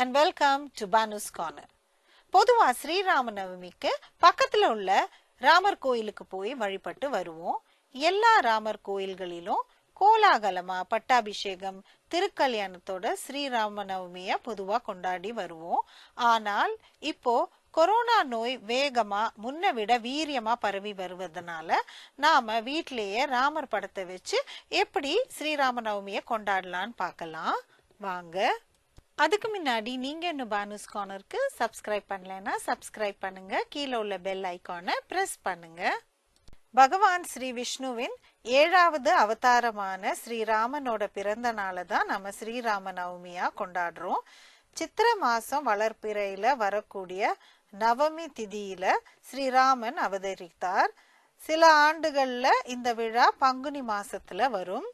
and welcome to Banu's Corner. பொதுவா ஸ்ரீ ராமநவமிக்கு பக்கத்துல உள்ள ராமர் கோயிலுக்கு போய் வழிபட்டு வருவோம். எல்லா ராமர் கோயில்களிலும் கோலாகலமா பட்டாபிஷேகம் திருக்கல்யாணத்தோட ஸ்ரீ ராமநவமிய பொதுவா கொண்டாடி வருவோம். ஆனால் இப்போ கொரோனா நோய் வேகமா முன்ன விட வீரியமா பரவி வருவதனால நாம வீட்டிலேயே ராமர் படத்தை வச்சு எப்படி ஸ்ரீராமநவமிய கொண்டாடலான்னு பார்க்கலாம் வாங்க. அதுக்கு முன்னாடி நீங்க இன்னும் பானுஸ் கார்னருக்கு சப்ஸ்கிரைப் பண்ணலைன்னா சப்ஸ்கிரைப் பண்ணுங்க. கீழே உள்ள பெல் ஐகானை பிரஸ் பண்ணுங்க. பகவான் ஸ்ரீ விஷ்ணுவின் 7வது அவதாரமான ஸ்ரீராமனோட பிறந்த நாளை தான் நம்ம ஸ்ரீராம நவமியா கொண்டாடுறோம். சித்திரை மாசம் வளர்ப்பிறையில வரக்கூடிய நவமி திதியில ஸ்ரீராமன் அவதரித்தார். சில ஆண்டுகள்ல இந்த விழா பங்குனி மாசத்துல வரும்.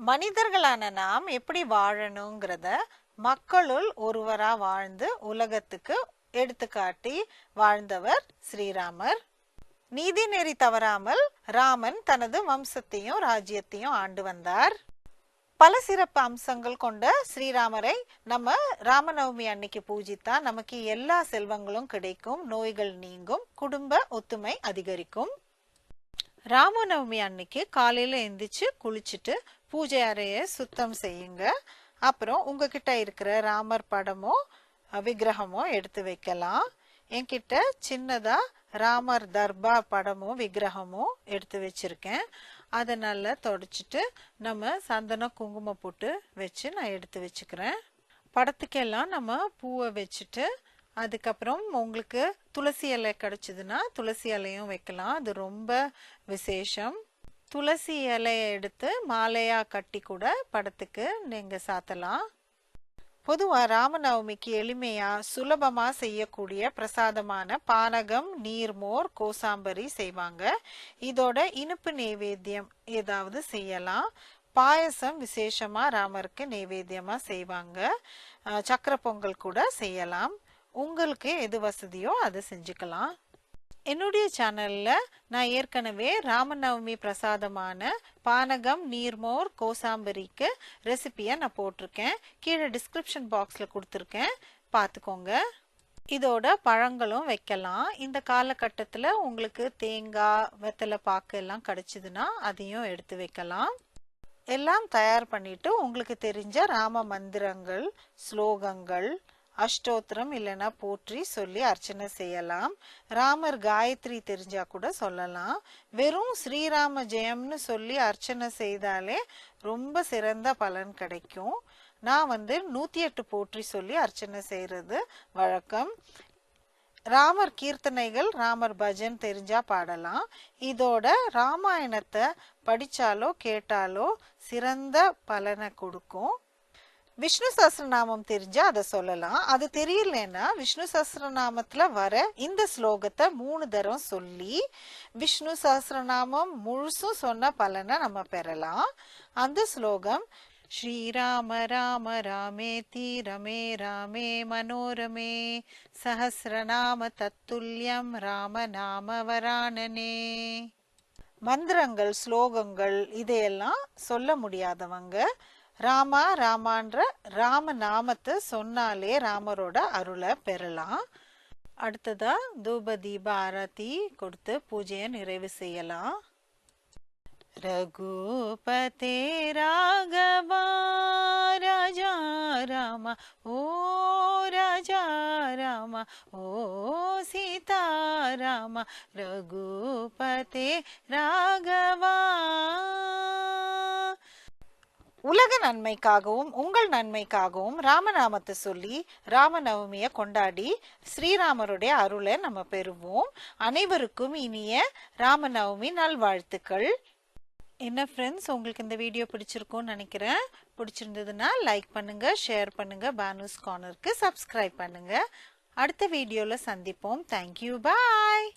மனிதர்களான நாம் எப்படி வாழணுங்கிறத மக்களுள் ஒருவரா வாழ்ந்து உலகத்துக்கு எடுத்துக்காட்டி வாழ்ந்தவர் ஸ்ரீராமர். நீதி நெறி தவறாமல் ராமன் தனது வம்சத்தையும் ராஜ்யத்தையும் ஆண்டு வந்தார். பல சிறப்பு அம்சங்கள் கொண்ட ஸ்ரீராமரை நம்ம ராமநவமி அன்னைக்கு பூஜித்தா நமக்கு எல்லா செல்வங்களும் கிடைக்கும், நோய்கள் நீங்கும், குடும்ப ஒத்துமை அதிகரிக்கும். ராமநவமி அன்னைக்கு காலையில எந்திரிச்சு குளிச்சுட்டு பூஜை அறையை சுத்தம் செய்யுங்க. அப்புறம் உங்ககிட்ட இருக்கிற ராமர் படமோ விக்கிரகமோ எடுத்து வைக்கலாம். என்கிட்ட சின்னதா ராமர் தர்பார் படமோ விக்கிரகமோ எடுத்து வச்சிருக்கேன். அதை நல்லா தொடச்சிட்டு நம்ம சந்தனம் குங்குமம் போட்டு வச்சு நான் எடுத்து வச்சுக்கிறேன். படத்துக்கெல்லாம் நம்ம பூவை வச்சுட்டு அதுக்கப்புறம் உங்களுக்கு துளசி இலை கிடைச்சதுன்னா துளசி இலையும் வைக்கலாம். அது ரொம்ப விசேஷம். துளசி இலையை எடுத்து மாலையா கட்டி கூட படத்துக்கு நீங்க சாத்தலாம். பொதுவா ராமநவமிக்கு எளிமையா சுலபமா செய்யக்கூடிய பிரசாதமான பானகம், நீர்மோர், கோசாம்பரி செய்வாங்க. இதோட இனிப்பு நைவேத்தியம் ஏதாவது செய்யலாம். பாயசம் விசேஷமா ராமருக்கு நைவேத்தியமா செய்வாங்க. சக்கரை பொங்கல் கூட செய்யலாம். உங்களுக்கு எது வசதியோ அதை செஞ்சுக்கலாம். என்னுடைய சேனல்ல நான் ஏற்கனவே ராமநவமி பிரசாதமான பானகம், நீர்மோர், கோசாம்பரிக்கு ரெசிபியை நான் போட்டிருக்கேன். கீழே டிஸ்கிரிப்ஷன் பாக்ஸ்ல கொடுத்துருக்கேன், பார்த்துக்கோங்க. இதோட பழங்களும் வைக்கலாம். இந்த காலகட்டத்தில் உங்களுக்கு தேங்காய், வெத்தலை பாக்கு எல்லாம் கிடைச்சதுன்னா அதையும் எடுத்து வைக்கலாம். எல்லாம் தயார் பண்ணிட்டு உங்களுக்கு தெரிஞ்ச ராம மந்திரங்கள், ஸ்லோகங்கள், அஷ்டோத்திரம் இல்லைன்னா போற்றி சொல்லி அர்ச்சனை செய்யலாம். ராமர் காயத்ரி தெரிஞ்சா கூட சொல்லலாம். வெறும் ஸ்ரீராம ஜெயம்னு சொல்லி அர்ச்சனை செய்தாலே ரொம்ப சிறந்த பலன் கிடைக்கும். நான் 108 போற்றி சொல்லி அர்ச்சனை செய்யறது வழக்கம். ராமர் கீர்த்தனைகள், ராமர் பஜன் தெரிஞ்சா பாடலாம். இதோட ராமாயணத்தை படிச்சாலோ கேட்டாலோ சிறந்த பலனை கொடுக்கும். விஷ்ணு சஹஸ்ரநாமம் தெரிஞ்சா அதை சொல்லலாம். அது தெரியலன்னா விஷ்ணு சஹஸ்ரநாமத்துல வர இந்த ஸ்லோகத்தை 3 தரம் சொல்லி விஷ்ணு சஹஸ்ரநாமம் முழுசும் சொன்ன பலனை நம்ம பெறலாம். அந்த ஸ்லோகம் ஸ்ரீராம ராம ராமேதி ரமே ராமே மனோரமே சஹஸ்ரநாம தத்துல்யம் ராம நாம வரானனே. மந்திரங்கள், ஸ்லோகங்கள் இதையெல்லாம் சொல்ல முடியாதவங்க ராமா ராமான்ற ராம நாமத்தை சொன்னாலே ராமரோட அருளை பெறலாம். அடுத்ததா தூப தீப ஆரத்தி கொடுத்து பூஜையை நிறைவு செய்யலாம். ரகுபதே ராகவா ராஜா ராமா ஓ ராஜா ராமா ஓ சீதா ராமா ரகுபதே ராகவா. உலக நன்மைக்காகவும் உங்கள் நன்மைக்காகவும் ராமநாமத்தை சொல்லி ராமநவமிய கொண்டாடி ஸ்ரீராமருடைய அருளை நம்ம பெறுவோம். அனைவருக்கும் இனிய ராமநவமி நல்வாழ்த்துக்கள். என்ன ஃப்ரெண்ட்ஸ், உங்களுக்கு இந்த வீடியோ பிடிச்சிருக்கும்னு நினைக்கிறேன். பிடிச்சிருந்ததுன்னா லைக் பண்ணுங்க, ஷேர் பண்ணுங்க, பானுஸ் கார்னருக்கு சப்ஸ்கிரைப் பண்ணுங்க. அடுத்த வீடியோல சந்திப்போம். தேங்க்யூ, பாய்.